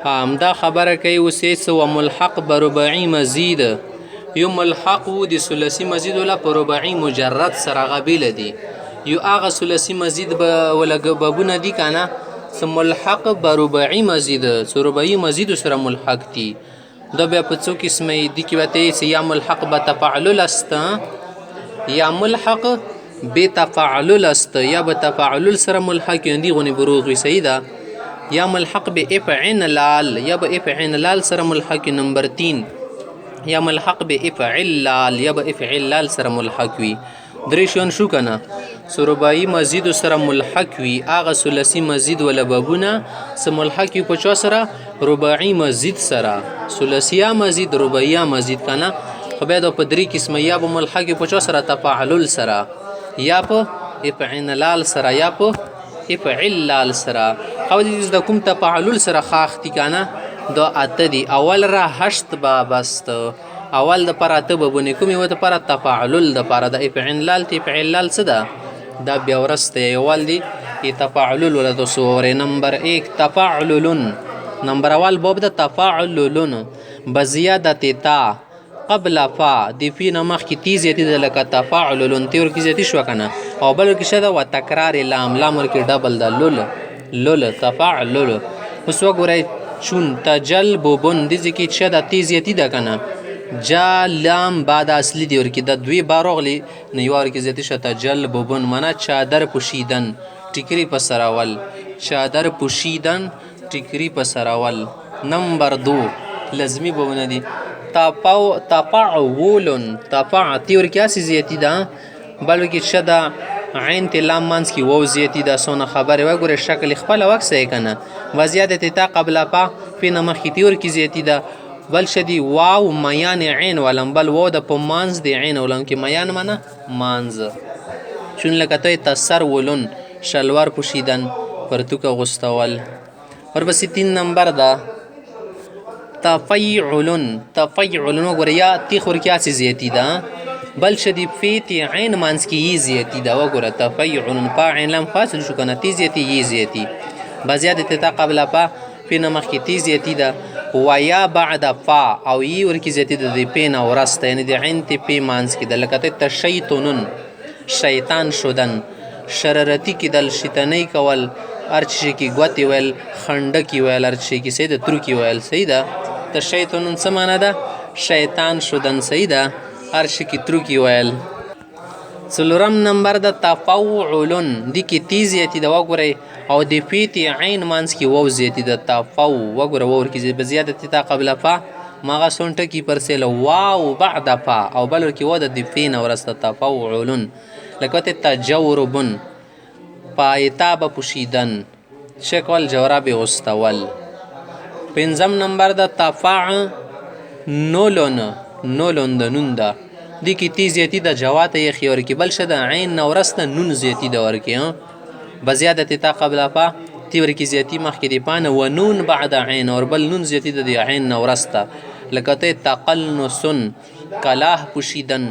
همدا خبره کوي اوس و ملحق به رباعي مزید یو ملحق و د ثلاثي مزید ولا په رباعي مجرد سره غبیله دي یو هغه ثلاثي مزید به ولا بابونه دي کنه څه ملحق به رباعي مزید څه رباعي مزید سره ملحق دي دا بیا په څو قسمه دي کې وته یا ملحق به تفاعل است یا ملحق به تفاعل است یا به تفاعل سره ملحق دي غونې بروغ وي صحیح ده یا ملحق به افعن لال یا به افعن لال سره ملحق نمبر 3 یا ملحق به افعل لال یا به افعل لال سره ملحق وي درې شون شو کنه رباعي مزید سره ملحق وي هغه ثلاثي مزید ولا بابونه سره ملحق وي په چا سره رباعي مزید سره ثلاثي مزید رباعي مزید کنه خو بیا د په درې قسمه یا به ملحق په چا سره تفاعل سره یا په افعن لال سره یا په افعل لال سره او د کوم تفاعل سره خاختی کنه دا اته دی اول را هشت با بست اول د پر اته بونه کومې وته پر تفاعل د پر د افعل لال افعل لال څه ده دا بیا ورسته اول دی تفاعل ولا د سوره نمبر 1 تفاعل نمبر اول باب د تفاعل بزیاده تا قبل فا د فی نمخ کی تیز یتی د لک تفاعل تور کی زیتی شو کنه او بل کی شدا و تکرار لام لام ور کی ډبل د لول تفاعل اوس وګورئ چون تجلب بن دي کی شدا تیز یتی د کنه جا لام بعد اصلی دی ور کی د دوی باروغلی نیوار کی زیتی شتا تجلب بن منا چادر پوشیدن ټیکری په سراول چادر پوشیدن ټیکری په سراول نمبر 2 لازمی بونه دي تفاعل تفاع تیور کی اسی زیتی ده بلکې شدا عین تلام منس کی وو زیتی ده سونه خبره وګوره شکل خپل وکسه کنه وزیادت تا قبل پا فی نمخ تیور کی زیتی ده بل شدی واو میان عین ولم بل وو د پمانز دی عین ولم کی میان منه مانز چون لکته تسر ولن شلوار پوشیدن پرتوک غستول ورپسې 3 نمبر ده تفیعل وګوره یا تیخ ورکیا سی زیتی ده بل شدی فیتی عین مانس کی یی زیتی ده وګوره تفیعل پا عین لم فاصل شو کنه تی زیتی یی زیتی بزیادت تا قبل پا فی نمخ کی تی زیتی ده و یا بعد فا او یی ورکی زیتی ده دی پین او رسته یعنی دی عین تی پی مانس کی ده لکته تشیطنن شیطان شدن شررتی کی دل شیطانی کول ارچی کی گوتی ویل خندکی ویل ارچی کی سید ترکی ویل سیده شیطانون څه معنا ده شیطان شدن صحیح ده هر شي کې ترکی ویل څلورم نمبر د تفاعل دی کې تیز یتی د وګورئ او د فیتی عین مانس کې وو زیتی د تفاعل وګوره ور کې بزیادت تا قبل فا ماغه سونټه کې پرسل واو بعد فا او بل کې و د فین ورسته تفاعل لکه تجورب پایتاب پوشیدن شکل جوراب غستول 5 نمبر د تفاعل نولون د نون ده دی کی تیز یتی د جوات یې خيور کی بل شد عین نورسته نون زیتی د ورکی بزیادت تا قبل فا تیور کی زیتی مخ کی دی پانه و نون بعد عین اور بل نون زیتی د عین نورسته لکته تقلنسن کلاه پوشیدن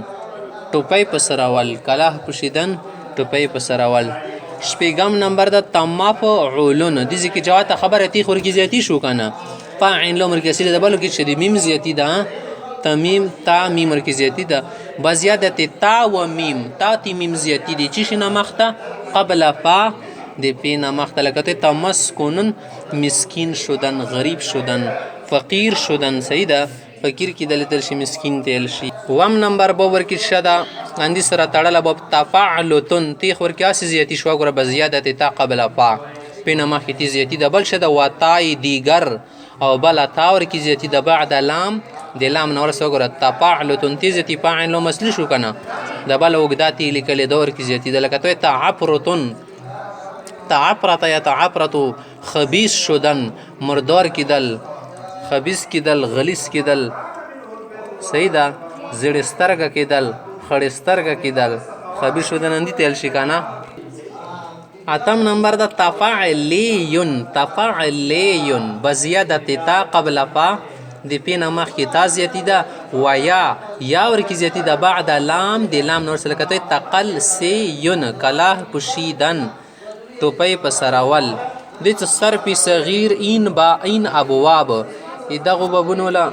ټوپی پسراول کلاه پوشیدن ټوپی پسراول شپږم نمبر د تمافعلون د ځکه جوات خبره تی خور کی زیاتی شو کنه فاعل لو مرکزی د بلو کې شدی میم زیاتی ده تمیم تا میم مرکزیتی ده بزیادت تا و میم تا تی میم زیاتی دی چی شنا مخته قبل فا دی پینا مخته لکته تمسکنن مسکین شدن غریب شدن فقیر شدن سیده فقیر کی دلتل شي مسکین تل شي وام نمبر باور کی شدا اندی سره تړل باب تفاعلتن تیخ ور کی اسی زیاتی شو غره بزیادت تا قبل فا پینا مخ کی زیاتی ده بل شدا واتای دیگر او بل تاور کی زیاتی ده بعد لام د لام نور سره تفاعلتن تیزتی فاعل لو مسلی شو کنه د بل وګداتی لیکل دور کی زیاتی ده لکه تعفرتن تعفرت یا تعفرت خبیث شدن مردار کی دل خبیث کیدل غلیظ کیدل صحیح ده زړسترګه کیدل خړسترګه کیدل خبیث شدن اندی تل شي کنه اتم نمبر د تفاعلیون بزیادت تا قبل فا د پینا مخ کی تازیتی ده و یا ور کی زیتی ده بعد لام د لام نور سلکته تقل سیون کلاه پوشیدن توپی پسراول د صرف صغیر این با این ابواب دغو بابونو له